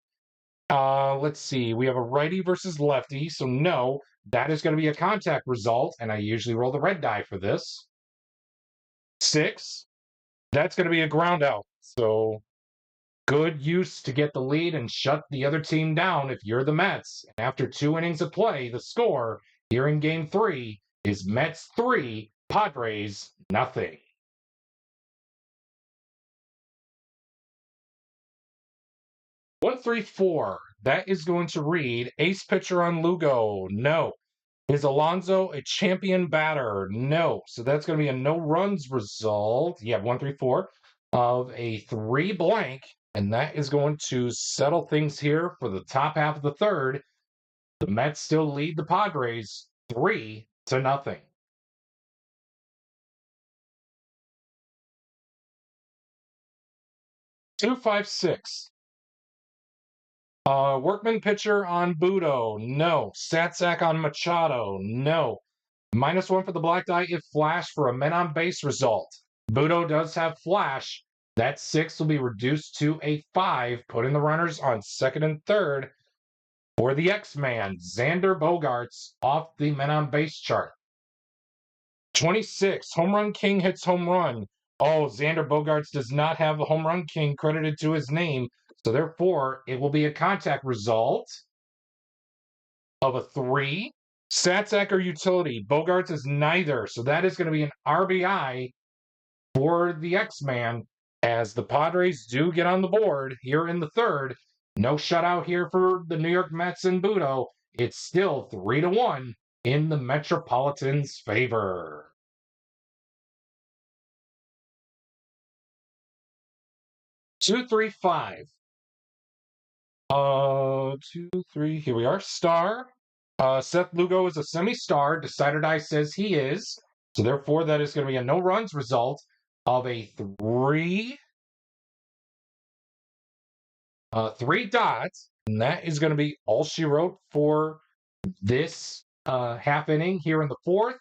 Let's see. We have a righty versus lefty. So no, that is going to be a contact result. And I usually roll the red die for this. 6. That's going to be a ground out. So good use to get the lead and shut the other team down if you're the Mets. And after 2 innings of play, the score here in game 3 is Mets 3, Padres nothing. 1-3-4. That is going to read ace pitcher on Lugo. No. Is Alonso a champion batter? No. So that's going to be a no runs result. Yeah, 1-3-4 of a 3 blank. And that is going to settle things here for the top half of the third. The Mets still lead the Padres 3-0. 2-5-6. Workman pitcher on Budo. No. Stat sack on Machado. No. -1 for the black die if flash for a men on base result. Budo does have flash. That 6 will be reduced to a 5. Put in the runners on second and third for the X-Man, Xander Bogaerts, off the men on base chart. 26. Home run king hits home run. Oh, Xander Bogaerts does not have a home run king credited to his name. So therefore, it will be a contact result of a 3. Stat-sack or utility. Bogaerts is neither. So that is going to be an RBI for the X-Man as the Padres do get on the board here in the third. No shutout here for the New York Mets and Budo. It's still 3-1 in the Metropolitans' favor. Two, three, five. 2, 3. Here we are. Star. Seth Lugo is a semi-star. Decided I says he is. So therefore, that is going to be a no runs result of a three dots, and that is going to be all she wrote for this half inning here in the fourth.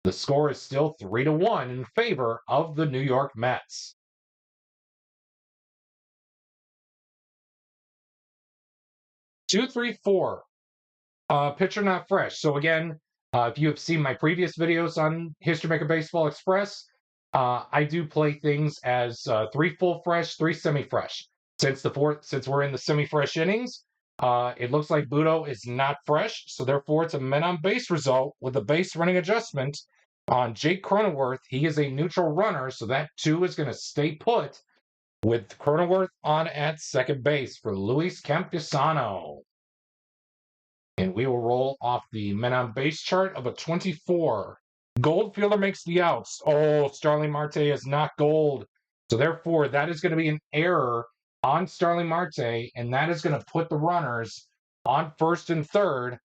The score is still 3-1 in favor of the New York Mets. 2, 3, 4. Pitcher not fresh. So again, if you have seen my previous videos on History Maker Baseball Express, I do play things as 3 full fresh, 3 semi-fresh. Since we're in the semi-fresh innings, it looks like Budo is not fresh, so therefore it's a men on base result with a base running adjustment on Jake Cronenworth. He is a neutral runner, so that 2 is going to stay put with Cronenworth on at second base for Luis Campusano. And we will roll off the men on base chart of a 24. Goldfielder makes the outs. Oh, Starling Marte is not gold. So therefore, that is going to be an error on Starling Marte, and that is going to put the runners on first and third.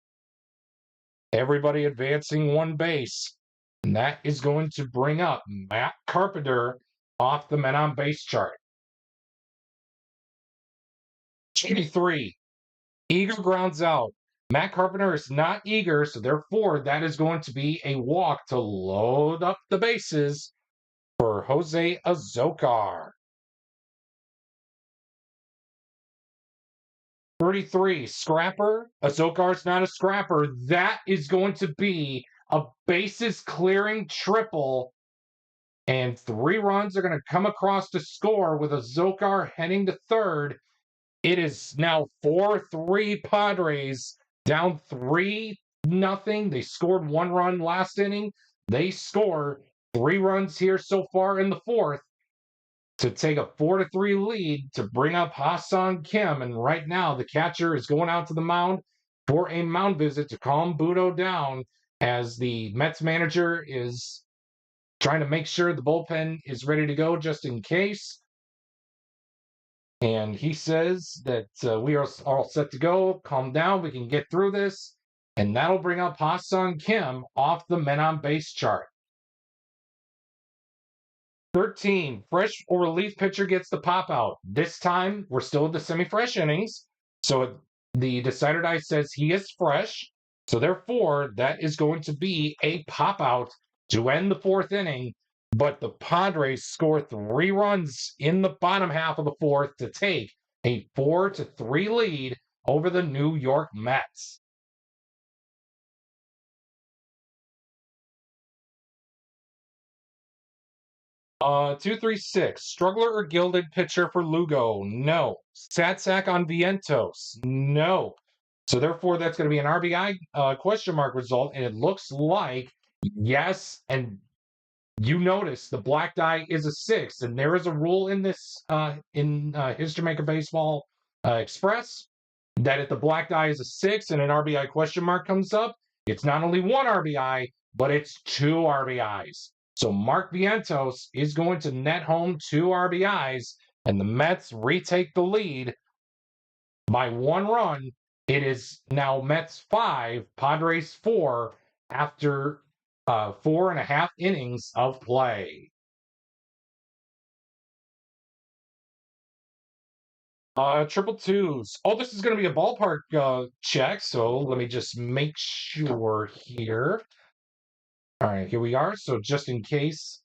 Everybody advancing one base. And that is going to bring up Matt Carpenter off the men on base chart. 23. Eager grounds out. Matt Carpenter is not eager, so therefore that is going to be a walk to load up the bases for Jose Azocar. 33, scrapper. Azocar's not a scrapper. That is going to be a bases clearing triple, and 3 runs are going to come across to score with Azocar heading to third. It is now 4-3 Padres. Down 3-0. They scored 1 run last inning. They score 3 runs here so far in the fourth to take a 4-3 lead to bring up Ha-Seong Kim. And right now, the catcher is going out to the mound for a mound visit to calm Budo down as the Mets manager is trying to make sure the bullpen is ready to go just in case. And he says that we are all set to go. Calm down. We can get through this. And that'll bring up Ha-Seong Kim off the men on base chart. 13. Fresh or relief pitcher gets the pop out. This time, we're still at the semi-fresh innings. So the decider die says he is fresh. So therefore, that is going to be a pop out to end the fourth inning. But the Padres score 3 runs in the bottom half of the fourth to take a 4-3 lead over the New York Mets. Uh, 2-3-6. Struggler or gilded pitcher for Lugo? No. Satsack on Vientos? No. So therefore, that's going to be an RBI question mark result, and it looks like yes. And you notice the black die is a 6, and there is a rule in this History Maker Baseball Express that if the black die is a 6 and an RBI question mark comes up, it's not only 1 RBI, but it's 2 RBIs. So Mark Vientos is going to net home 2 RBIs, and the Mets retake the lead by 1 run. It is now Mets 5, Padres 4 after 4.5 innings of play. Triple twos. Oh, this is going to be a ballpark check, so let me just make sure here. All right, here we are. So just in case,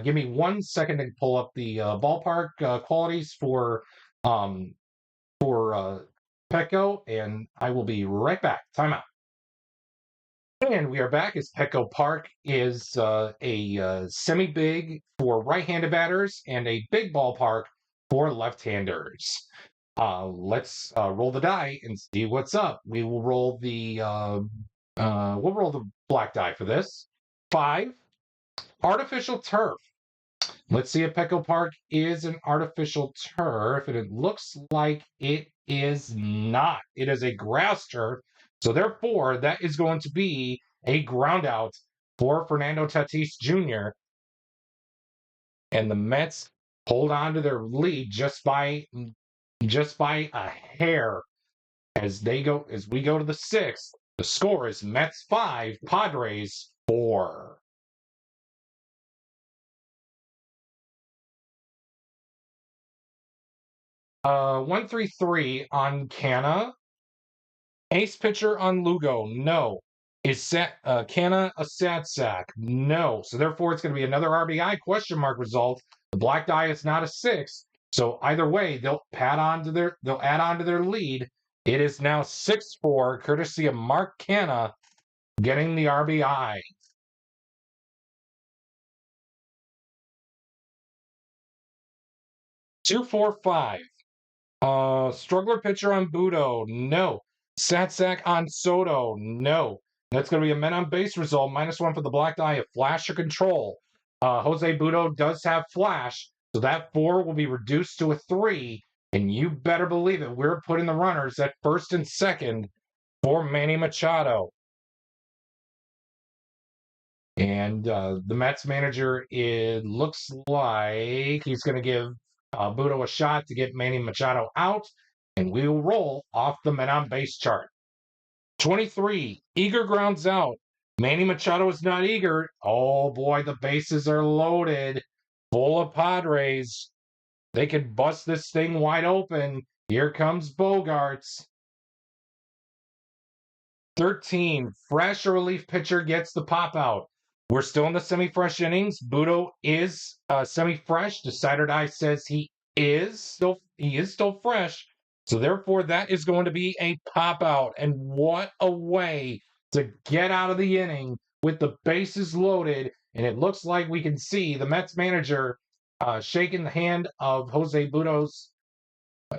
give me 1 second to pull up the ballpark qualities for Petco, and I will be right back. Timeout. And we are back as Petco Park is a semi-big for right-handed batters and a big ballpark for left-handers. Let's roll the die and see what's up. We will roll the we'll roll the black die for this. 5. Artificial turf. Let's see if Petco Park is an artificial turf, and it looks like it is not. It is a grass turf. So therefore, that is going to be a ground out for Fernando Tatis Jr. And the Mets hold on to their lead just by a hair as we go to the sixth. The score is Mets 5, Padres 4. 1-3-3 on Canna. Ace pitcher on Lugo. No. Is Canna a sad sack? No. So therefore, it's going to be another RBI question mark result. The black die is not a 6. So either way, they'll add on to their lead. It is now 6-4, courtesy of Mark Canna getting the RBI. 2-4-5. Struggler pitcher on Budo. No. Satsack on Soto. No. That's going to be a men on base result. -1 for the black die of flash or control. Jose Budo does have flash, so that 4 will be reduced to a 3. And you better believe it, we're putting the runners at first and second for Manny Machado. And the Mets manager, it looks like he's going to give Budo a shot to get Manny Machado out, and we will roll off the men on base chart. 23, eager grounds out. Manny Machado is not eager. Oh boy, the bases are loaded, full of Padres. They could bust this thing wide open. Here comes Bogarts. 13, fresh or relief pitcher gets the pop out. We're still in the semi-fresh innings. Budo is semi-fresh. Decider Die says he is still fresh. So therefore, that is going to be a pop out. And what a way to get out of the inning with the bases loaded. And it looks like we can see the Mets manager shaking the hand of Jose Budo's.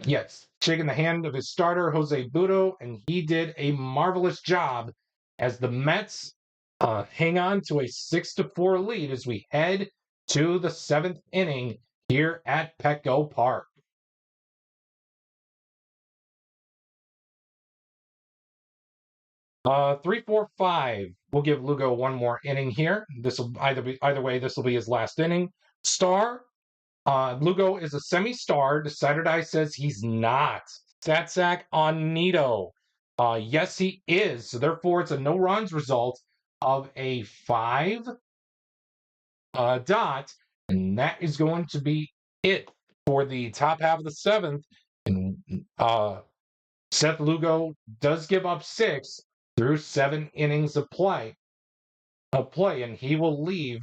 Yes, shaking the hand of his starter, Jose Budo, and he did a marvelous job as the Mets hang on to a 6-4 lead as we head to the 7th inning here at Petco Park. Uh, 3-4-5. We'll give Lugo one more inning here. This will either way. This will be his last inning. Star. Lugo is a semi-star. Decider Die says he's not. Statsack on Nito. Yes, he is. So therefore, it's a no runs result of a 5 dot, and that is going to be it for the top half of the 7th. And Seth Lugo does give up 6 through 7 innings of play, and he will leave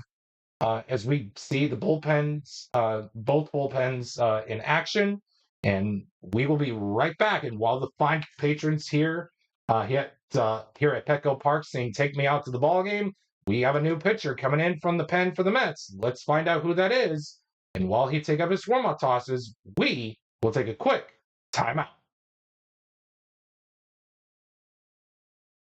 as we see the bullpens, both bullpens in action, and we will be right back. And while the fine patrons here here at Petco Park saying "Take me out to the ball game," we have a new pitcher coming in from the pen for the Mets. Let's find out who that is. And while he takes up his warm-up tosses, we will take a quick timeout.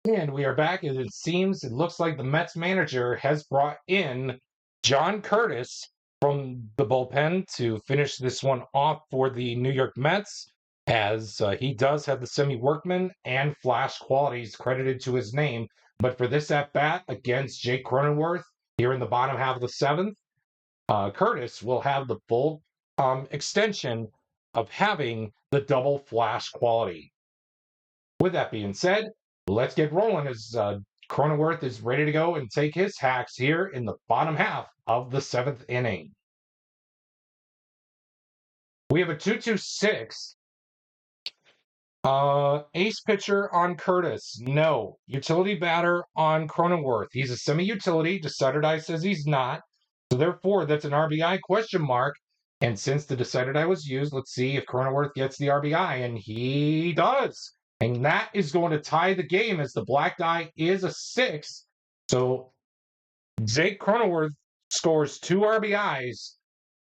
And we are back, and it looks like the Mets manager has brought in John Curtis from the bullpen to finish this one off for the New York Mets, as he does have the semi-workman and flash qualities credited to his name. But for this at-bat against Jake Cronenworth here in the bottom half of the 7th, Curtis will have the full extension of having the double flash quality. With that being said, let's get rolling as Cronenworth is ready to go and take his hacks here in the bottom half of the 7th inning. We have a 2-2-6. Ace pitcher on Curtis. No. Utility batter on Cronenworth. He's a semi-utility. Decider Die says he's not. So therefore, that's an RBI question mark. And since the decider die was used, let's see if Cronenworth gets the RBI. And he does. And that is going to tie the game as the black die is a 6. So Jake Cronenworth scores 2 RBIs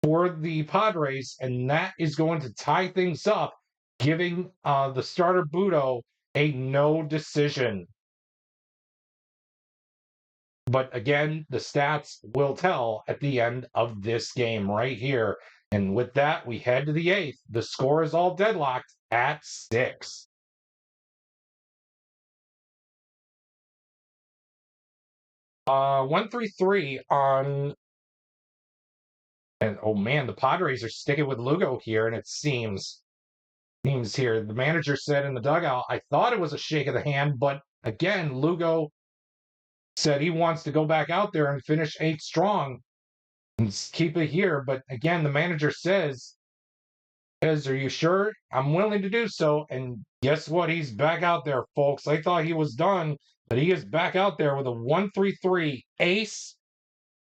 for the Padres, and that is going to tie things up, giving the starter Budo a no decision. But again, the stats will tell at the end of this game right here. And with that, we head to the 8th. The score is all deadlocked at 6. 133 on, and oh man, the Padres are sticking with Lugo here, and it seems here. The manager said in the dugout, I thought it was a shake of the hand, but again, Lugo said he wants to go back out there and finish 8 strong and keep it here. But again, the manager says, are you sure? I'm willing to do so. And guess what? He's back out there, folks. I thought he was done, but he is back out there with a 1-3-3 ace.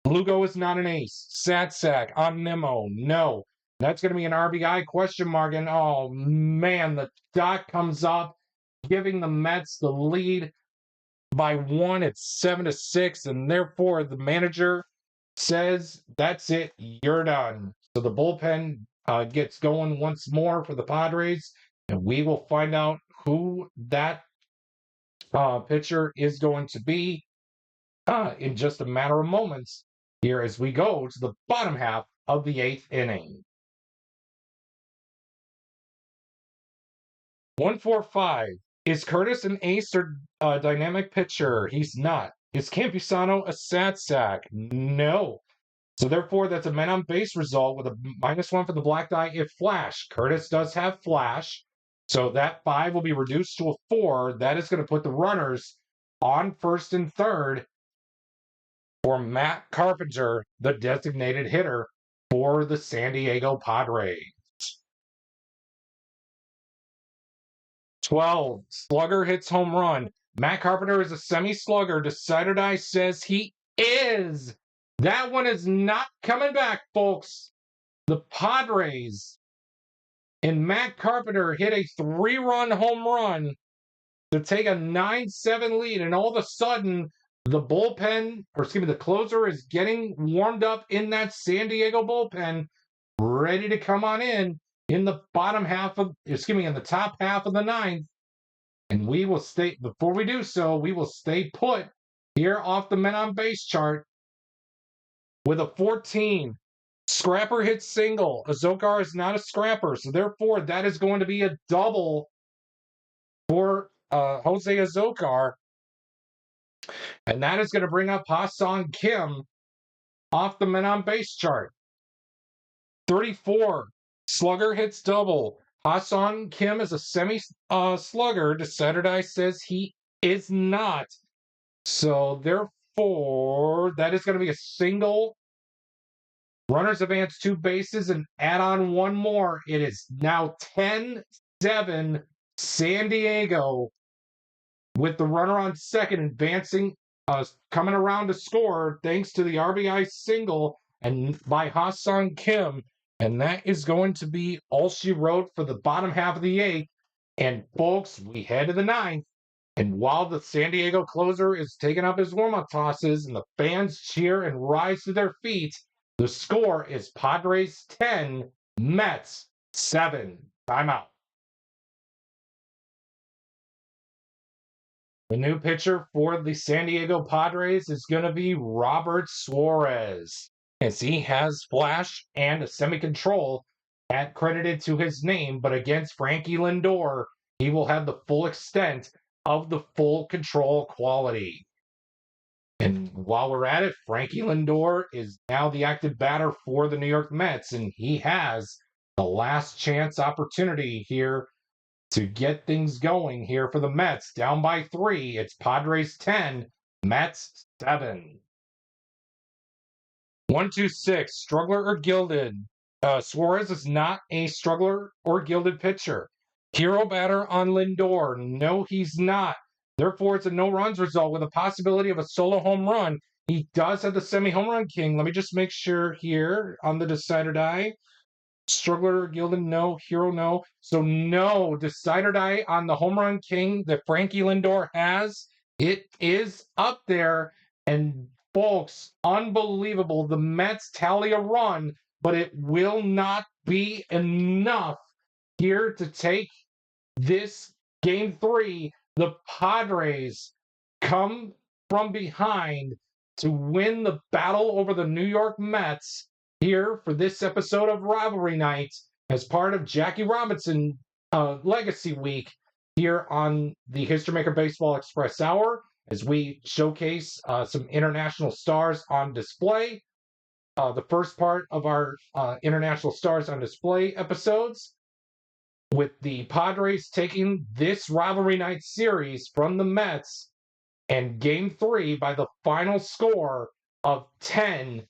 Lugo is not an ace. Sat sack on Nemo. No. That's going to be an RBI question mark. And oh man, the dot comes up, giving the Mets the lead by 1. It's 7-6. And therefore, the manager says, that's it. You're done. So the bullpen gets going once more for the Padres. And we will find out who that pitcher is going to be in just a matter of moments here as we go to the bottom half of the 8th inning. 1-4-5. Is Curtis an ace or dynamic pitcher? He's not. Is Campusano a sat sack? No. So therefore, that's a men on base result with a -1 for the black die if flash. Curtis does have flash. So that 5 will be reduced to a 4. That is going to put the runners on first and third for Matt Carpenter, the designated hitter for the San Diego Padres. 12. Slugger hits home run. Matt Carpenter is a semi-slugger. Decider Die says he is. That one is not coming back, folks. The Padres and Matt Carpenter hit a 3-run home run to take a 9-7 lead, and all of a sudden, the bullpen, or excuse me, the closer is getting warmed up in that San Diego bullpen, ready to come on in the bottom half of, in the top half of the 9th. And we will stay, before we do so, we will stay put here off the men on base chart with a 14. Scrapper hits single. Azokar is not a scrapper, so therefore that is going to be a double for Jose Azokar. And that is going to bring up Ha-Seong Kim off the men on base chart. 34. Slugger hits double. Ha-Seong Kim is a semi-slugger. Decider Die says he is not. So therefore, that is going to be a single. Runners advance 2 bases and add on 1 more. It is now 10-7 San Diego with the runner on second advancing, coming around to score thanks to the RBI single and by Ha-Seong Kim. And that is going to be all she wrote for the bottom half of the 8th. And folks, we head to the 9th. And while the San Diego closer is taking up his warm-up tosses and the fans cheer and rise to their feet, the score is Padres 10, Mets 7. Timeout. The new pitcher for the San Diego Padres is going to be Robert Suarez, as he has flash and a semi-control credited to his name, but against Frankie Lindor, he will have the full extent of the full control quality. And while we're at it, Frankie Lindor is now the active batter for the New York Mets, and he has the last chance opportunity here to get things going here for the Mets. Down by 3, it's Padres 10, Mets 7. 1-2-6, struggler or gilded. Suarez is not a struggler or gilded pitcher. Hero batter on Lindor. No, he's not. Therefore, it's a no-runs result with a possibility of a solo home run. He does have the semi-home run king. Let me just make sure here on the Decider Die. Struggler, Gilded, no. Hero, no. So, no. Decider Die on the home run king that Frankie Lindor has. It is up there. And, folks, unbelievable. The Mets tally a run, but it will not be enough here to take this Game 3. The Padres come from behind to win the battle over the New York Mets here for this episode of Rivalry Night as part of Jackie Robinson Legacy Week here on the History Maker Baseball Express Hour. as we showcase some international stars on display. The first part of our international stars on display episodes, with the Padres taking this Rivalry Night series from the Mets and Game 3 by the final score of 10-8.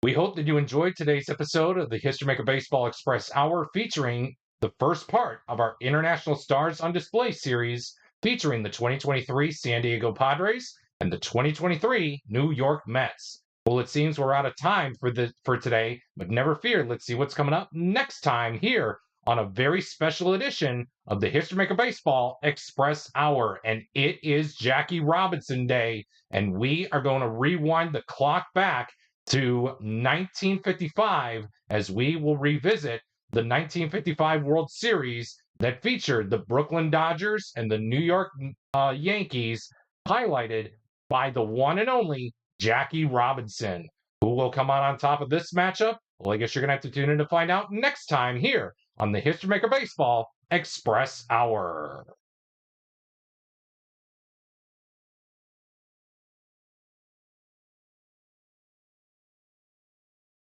We hope that you enjoyed today's episode of the History Maker Baseball Express Hour, featuring the first part of our International Stars on Display series, featuring the 2023 San Diego Padres and the 2023 New York Mets. Well, it seems we're out of time for today, but never fear. Let's see what's coming up next time here on a very special edition of the History Maker Baseball Express Hour. And it is Jackie Robinson Day, and we are going to rewind the clock back to 1955, as we will revisit the 1955 World Series that featured the Brooklyn Dodgers and the New York Yankees, highlighted by the one and only Jackie Robinson. Who will come out on top of this matchup? Well, I guess you're going to have to tune in to find out next time here on the History Maker Baseball Express Hour.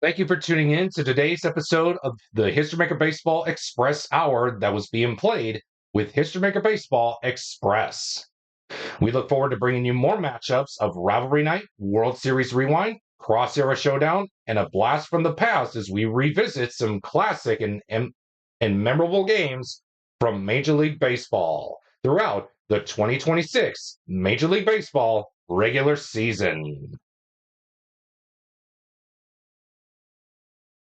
Thank you for tuning in to today's episode of the History Maker Baseball Express Hour that was being played with History Maker Baseball Express. We look forward to bringing you more matchups of Rivalry Night, World Series Rewind, Cross-Era Showdown, and a blast from the past as we revisit some classic and memorable games from Major League Baseball throughout the 2026 Major League Baseball regular season.